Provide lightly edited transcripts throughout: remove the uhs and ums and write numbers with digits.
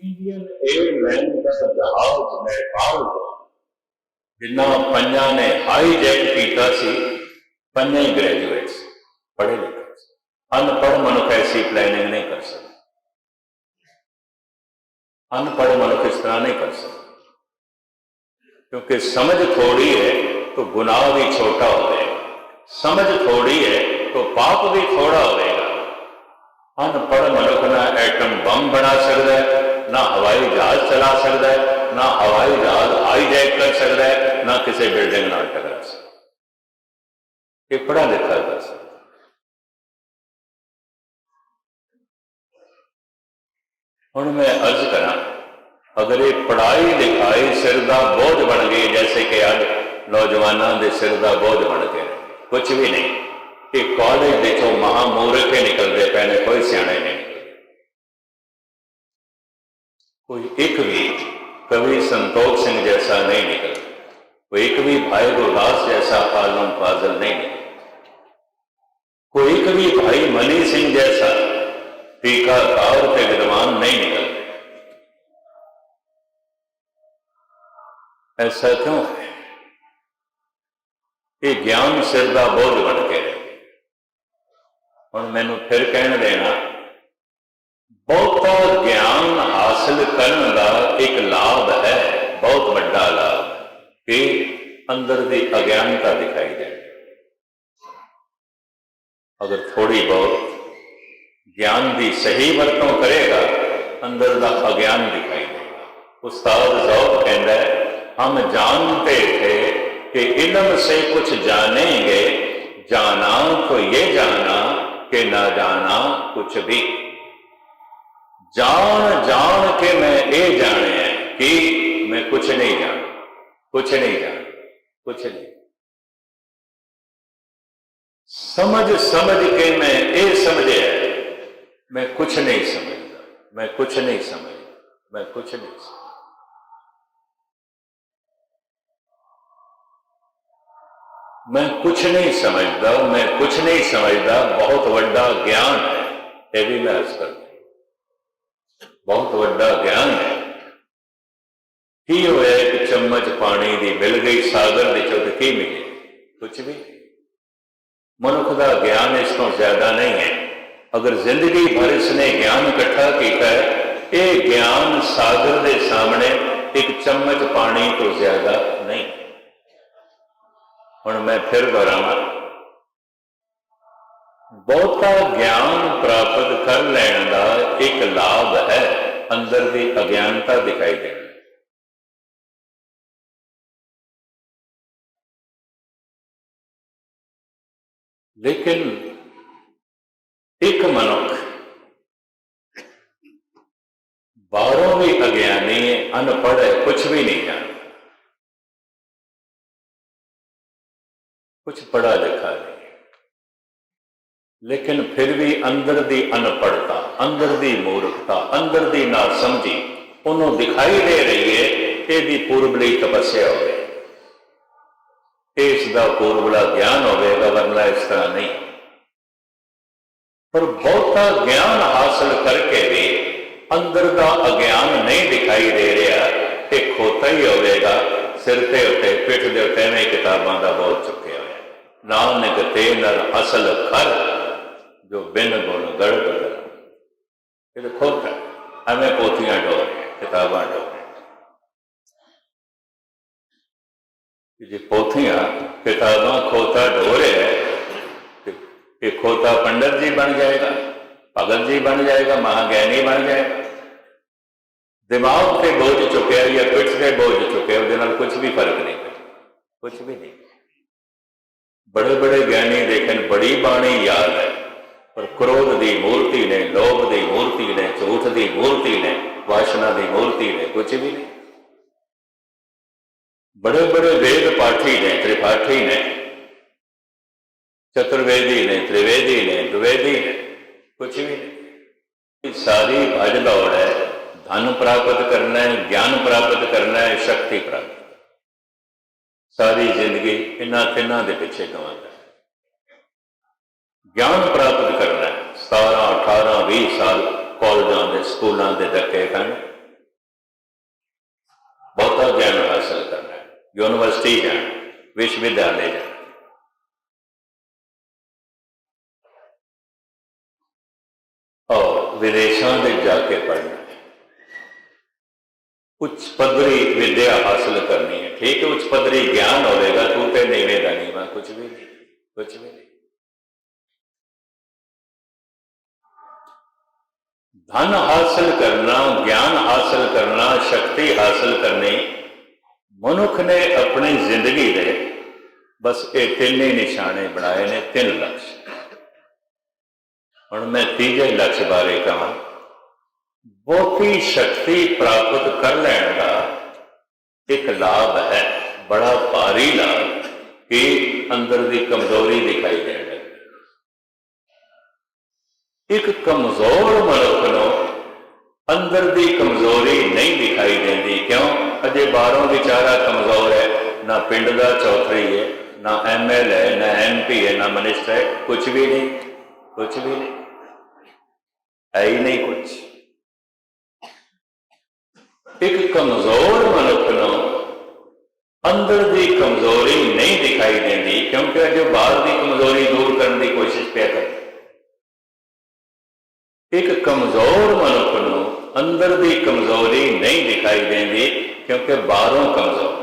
Indian airline का जहाज नेपाल जिन्हों पंजा ने हाईजैक किया पंजा ही ग्रैजुएट पढ़े लिखे। अनपढ़ मनुख ऐसी प्लैनिंग नहीं कर सकता। अनपढ़ मनुख इस तरह नहीं कर सकता, क्योंकि समझ थोड़ी है तो गुनाह भी छोटा होगा, समझ थोड़ी है तो पाप भी थोड़ा होगा। अनपढ़ मनुख ना एटम बम बना सकता है, ना हवाई जहाज चला सकता है, ना हवाई जहाज हाईजैक कर सकता है, ना किसी बिल्डिंग नाल टकरा सकता। ये पढ़ा लिखा कर सकता। हुण मैं अर्ज करा, अगर ये पढ़ाई लिखाई सिर का बोझ बन गई, जैसे कि अज नौजवानों के सिर का बोझ बन के कुछ भी नहीं, कि कॉलेज देखो महामूर्ख निकलते पे ने, कोई सियाणे नहीं, कोई एक भी कवि संतोख सिंह जैसा नहीं निकल, कोई एक भी भाई गुरदास जैसा आलम फाजल नहीं निकल, कोई एक भी भाई मनी सिंह जैसा टीकाकार के विद्वान नहीं निकलते। ऐसा क्यों है? ये ज्ञान सिर का बोझ बन के रहे। हुण मैनूं फिर कहण देना, बहुता ज्ञान हासिल करने का एक लाभ है, बहुत बड़ा लाभ, कि अंदर की अज्ञानता दिखाई दे। अगर थोड़ी बहुत ज्ञान की सही वरतों करेगा, अंदर का अज्ञान दिखाई देगा। उस्ताद ज़ौक़ कहता है, हम जानते थे कि इल्म से कुछ जानेंगे, जाना तो ये जाना कि ना जाना कुछ भी। जान जान के मैं ये जाने कि मैं कुछ नहीं जाना, कुछ नहीं जाना, कुछ नहीं। समझ समझ के मैं ये समझे मैं कुछ नहीं समझता, मैं कुछ नहीं समझता, मैं कुछ नहीं समझता। मैं कुछ नहीं समझता, मैं कुछ नहीं समझता, बहुत बड़ा ज्ञान है। ये भी मैं अर्ज करता, बहुत बड़ा ज्ञान है। की होया, एक चम्मच पानी की मिल गई सागर की चुट, की मिले? कुछ भी। मनुख का ज्ञान इस तो ज्यादा नहीं है। अगर जिंदगी भर इसने ज्ञान इकट्ठा किया है, ये ज्ञान सागर के सामने एक चम्मच पानी तो ज्यादा नहीं। हुण मैं फिर दोहरावां, बहुता ज्ञान प्राप्त कर लैण का एक लाभ है, अंदर की अज्ञानता दिखाई देना। लेकिन एक मनुख बाहरों भी अज्ञानी है, अनपढ़ है, कुछ भी नहीं जानता, कुछ पढ़ा लिखा नहीं, लेकिन फिर भी अंदर की अनपढ़ता, अंदर की मूर्खता, अंदर की नासमझी उन्होंने दिखाई दे रही है। यदि पूर्वली तपस्या हो, इसका पूर्वला ज्ञान होगा, वरना इस तरह नहीं। पर बहुता ज्ञान हासिल करके भी अंदर का अज्ञान नहीं दिखाई दे रहा, ये खोता ही होगा। सिर के उत्ते पिठ के उत्ते में किताबों का बोझ चुके हुए, नानक ते नर असल खर जो बिन गुण गड़ बदल। ये तो खोता, हमें पोथियां ढो रहे, किताबां ढो रहे। जी पोथियां किताबां खोता ढो रहे हैं, कि खोता पंडित जी बन जाएगा, भगत जी बन जाएगा, महाज्ञानी बन जाएगा। दिमाग से बोझ चुके या पिठ से बोझ चुके, उसके कुछ भी फर्क नहीं पड़ता, कुछ भी नहीं। बड़े बड़े ज्ञानी देखें, बड़ी बाणी याद है, पर क्रोध की मूर्ति ने, लोभ की मूर्ति ने, झूठ की मूर्ति ने, वासना की मूर्ति ने, कुछ भी नहीं। बड़े बड़े वेद पाठी ने, त्रिपाठी ने, चतुर्वेदी ने, त्रिवेदी ने, द्विवेदी ने, कुछ भी नहीं। सारी भज दौड़ है, धन प्राप्त करना है, ज्ञान प्राप्त करना है, शक्ति प्राप्त, सारी जिंदगी इन्हां तिन्हां दे पिछे गवांदा है। ज्ञान प्राप्त करना है, 17, 18, 20 साल कॉलेजों के स्कूलों के धक्के खाने, यूनिवर्सिटी जाना, विश्वविद्यालय जाना। और विदेशों में जाके पढ़ना, उच्च पदरी विद्या हासिल करनी है। ठीक है, उच्च पदरी ज्ञान होगा, तू तो नीवे का नीवा, कुछ भी नहीं, कुछ भी नहीं। धन हासिल करना, ज्ञान हासिल करना, शक्ति हासिल करनी, मनुख ने अपनी जिंदगी दे बस ये तीन ही निशाने बनाए ने, 3 लक्ष्य। हुण मैं तीजे लक्ष्य बारे कहा, बहुती शक्ति प्राप्त कर लैण का एक लाभ है, बड़ा भारी लाभ, कि अंदर की कमजोरी दिखाई देने लगी। एक कमजोर मनुख को अंदर की कमजोरी नहीं दिखाई देती। क्यों? अजे बाहरों बेचारा कमजोर है, ना पिंड का चौधरी है, ना ML है, ना MP है, ना मिनिस्टर है, कुछ भी नहीं, कुछ भी नहीं है, ही नहीं कुछ। एक कमजोर मनुख को अंदर की कमजोरी नहीं दिखाई देती, क्योंकि अजे बाहर की कमजोरी दूर करने की कोशिश पे करते। एक कमजोर मनुख को अंदर की कमजोरी नहीं दिखाई देती, क्योंकि बाहरों कमजोर,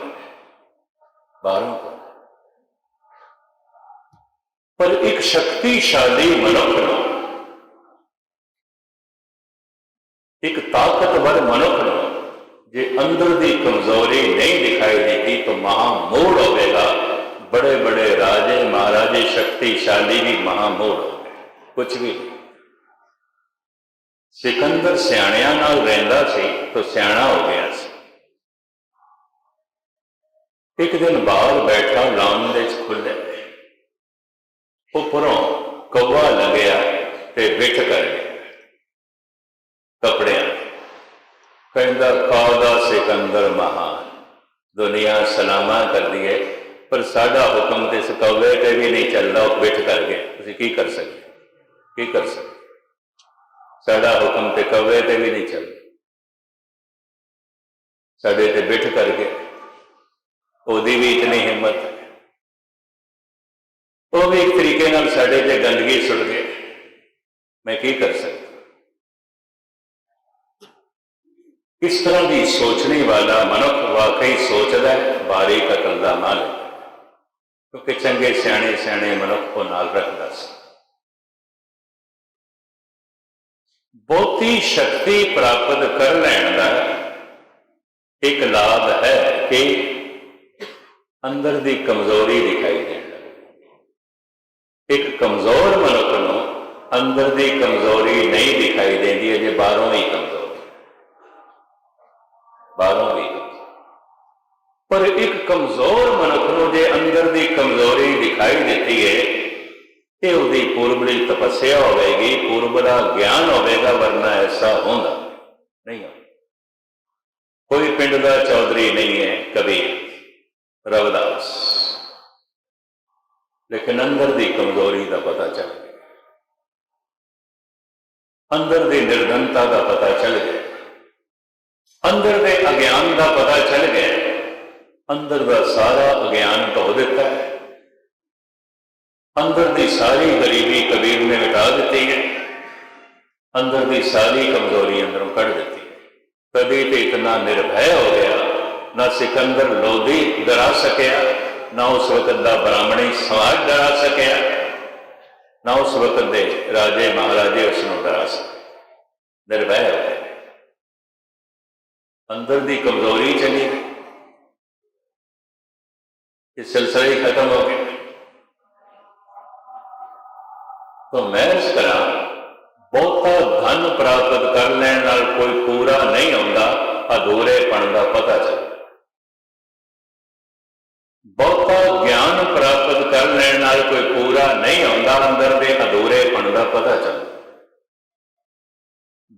बाहरों कमजोर। पर एक शक्तिशाली मनुख को, एक ताकतवर मनुख को जे अंदर की कमजोरी नहीं दिखाई देती, तो महामूढ़ होगा। बड़े बड़े राजे महाराजे शक्तिशाली भी महामूढ़ हो गए, कुछ भी नहीं। सिकंदर सियाणियां नाल रहिंदा सी तो सियाणा हो गया सी। एक दिन बाहर बैठा लाउन दे खुले, उपरों कौवा लंघिया ते विठ कर गया कपड़ियां, कहंदा कौदा सिकंदर महान, दुनिया सलामा कर दी है, पर साडा हुक्म तो इस कौवे ते भी नहीं चलता, विठ कर गया। तुसीं की कर सकते, की कर सकते? साडा हुक्म तो कौवे ते भी नहीं चलता, साडे ते विठ कर गया। ओदी भी इतनी हिम्मत है, वो भी एक तरीके नाल साडे ते गंदगी सुट गए, मैं की कर सकता? इस तरह की सोचने वाला मनुख वाकई सोचता है बारी कतल का मालिक, क्योंकि चंगे सियाणे सियाणे मनुख को नाल रखता सी। बहुती शक्ति प्राप्त कर लैण का एक लाभ है कि अंदर की कमजोरी दिखाई देने लगी। एक कमजोर मनुख को अंदर की कमजोरी नहीं दिखाई देती, अजे बाहरों ही कमजोर, बाहरों भी। पर एक कमजोर मनुख को जे अंदर की कमजोरी दिखाई देती है, ये उसकी पूर्वली तपस्या होगी, पूर्वला ज्ञान होगा, वरना ऐसा होगा नहीं होगा। कोई पिंड का चौधरी नहीं है, कबीर, रविदास, लेकिन अंदर की कमजोरी का पता चल गया, अंदर की निर्धनता का पता चल गया, अंदर के अज्ञान का पता चल गया। अंदर का सारा अज्ञान धो दिता है, अंदर की सारी गरीबी कबीर ने मिटा दी है, अंदर की सारी कमजोरी अंदरों कढ़ दी है। कभी तो इतना निर्भय हो गया, ना सिकंदर लोधी डरा सकिया, ना उस वक्त का ब्राह्मणी समाज डरा सकिया, ना उस वक्त के राजे महाराजे उसनों डरा सके, निर्भय हो गए। अंदर की कमजोरी चली गई, इस सिलसिले ही खत्म हो गया। तो मैं इस तरह बहुता धन प्राप्त कर लैण नाल कोई पूरा नहीं होता, अधूरेपन का पता चलता। बहुता ज्ञान प्राप्त कर लैण नाल कोई पूरा नहीं होता, अंदर के अधूरेपन का पता चलता।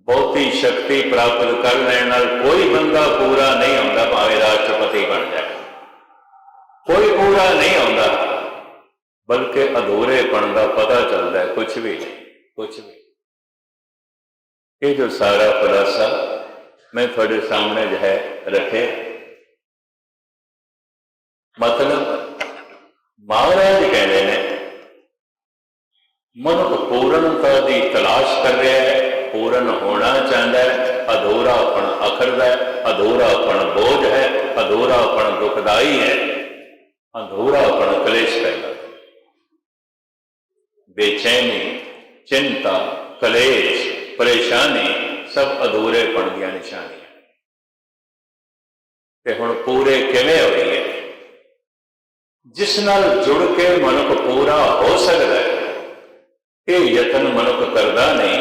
बहुती शक्ति प्राप्त कर लैण नाल कोई बंदा पूरा नहीं होता, भावें राष्ट्रपति बन जाए, कोई पूरा नहीं होता, बल्कि अधूरेपन का पता चलता है, कुछ भी नहीं, कुछ भी। ये जो सारा खुलासा मैं थोड़े सामने जो है रखे, मतलब महाराज कहते हैं मनुख पूर्णता की तलाश कर रहा है, पूर्ण होना चाहता है, अधूरापन अखरदा है, अधूरापन बोझ है, अधूरापन दुखदाई है, अधूरापन क्लेश पैदा, बेचैनी, चिंता, कलेश, परेशानी सब अधूरेपन दी निशानी है। ते हुण पूरे किवें होईए? जिस नाल जुड़ के मनुख पूरा हो सकता है, ये यतन मनुख करता नहीं,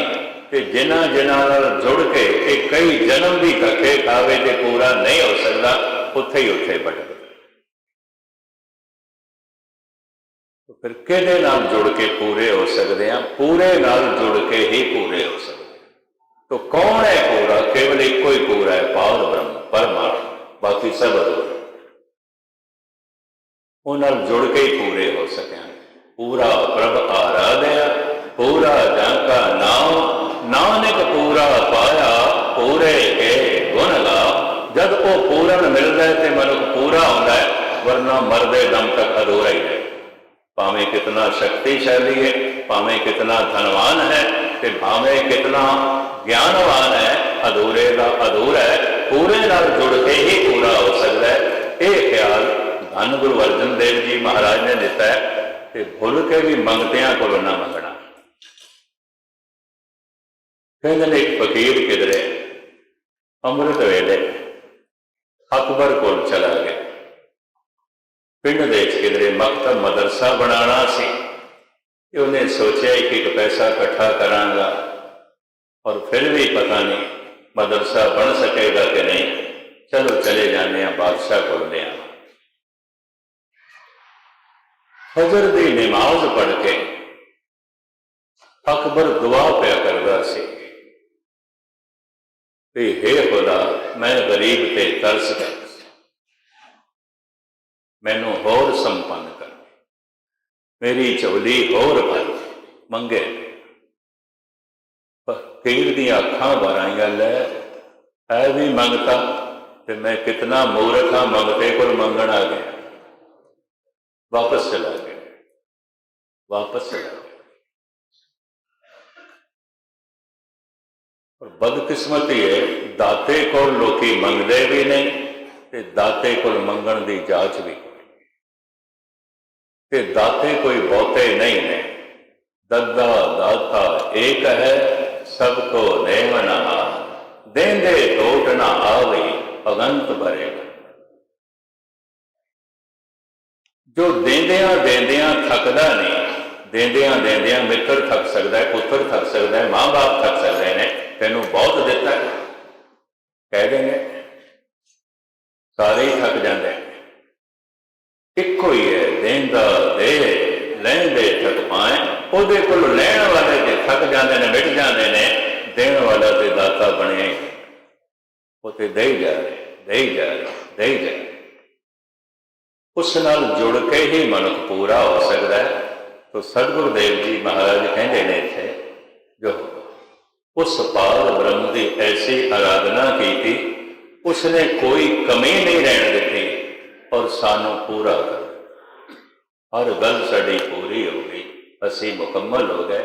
ते जिन्हां जिन्हां नाल जुड़ के कई जन्म भी धक्के खावे ते पूरा नहीं हो सकता, उत्थे ही उत्थे भटकदा। तो फिर किहदे नाल जुड़ के पूरे हो सकते हैं? पूरे नाल जुड़ के ही पूरे हो सकते हैं। तो कौन है पूरा? केवल एक ही पूरा है, पार ब्रह्म परमात्मा, बाकी सब अधूरा। उन्हें जुड़ के ही पूरे हो सके। पूरा प्रभ आराध्या, पूरा जाका नाम, नानक पूरा पाया, पूरे के गुण गा। जब वो पूर्ण मिलता है तो मनुख पूरा होता है, वरना मरदे दम तक अधूरा ही है। भावें कितना शक्तिशाली है, भावें कितना धनवान है, ते भावें कितना ज्ञानवान है, अधूरे का अधूरा है। पूरे नाल जुड़ के ही पूरा हो सकता है। ये ख्याल धन गुरु अर्जन देव जी महाराज ने दिता है कि भुल के भी मंगतियां को ना मंगना। कहते एक फकीर किधरे अमृत वेले अकबर को चला गया। पिंड दे किधरे मकतब मदरसा बनाना सी। उन्हें सोचा कि एक पैसा इकट्ठा करांगा और फिर भी पता नहीं मदरसा बन सकेगा कि नहीं, चलो चले जाने बादशाह को ले आना। फजर की नमाज पढ़ के अकबर दुआ पिया करता सी, हे खुदा मैं गरीब ते तरस कर, मैनू होर संपन्न कर, मेरी झोली होर भर। मंगे फकीर दी अखां भर आईयां, लै है भी मंगता ते मैं कितना मूर्ख हाँ, मंगते को मंगण आ गया। वापस चला गया, वापस चला गया। और बदकिस्मती है, दाते को लोकी मंगते भी नहीं ते दाते को मंगण की जांच भी, ते दाते कोई बहुते नहीं ने। दद्दा दाता एक है, सबको देवना देंदे टोट ना आवे, अगंत भरेगा। जो देंदियां देंदियां थकदा नहीं, देंदियां देंदियां मित्र थक सकता है, पुत्र थक सकता है, माँ बाप थक सकते हैं, तेनू बहुत दिता है कह देंगे, सारे ही थक जाते हैं। इको ही है, देंदा दे लैंदे थक पाए। ਉਹਦੇ ਕੋਲ ਲੈਣ वाले जे थक जाते हैं, मिट जाते हैं, देण वाला तो दाता बने, वो तो दे ही जा रहे, दे ही जा रहे, दे ही जा रहे। उस नाल जुड़ के ही मनुख पूरा हो सकता है। तो सतगुरुदेव जी महाराज कहते हैं इत्थे, जो उस पार ब्रह्म की ऐसी आराधना की थी, उसने कोई कमी नहीं रहने दी और सानू पूरा कर, हर गल साड़ी पूरी हो गई, असी मुकम्मल हो गए।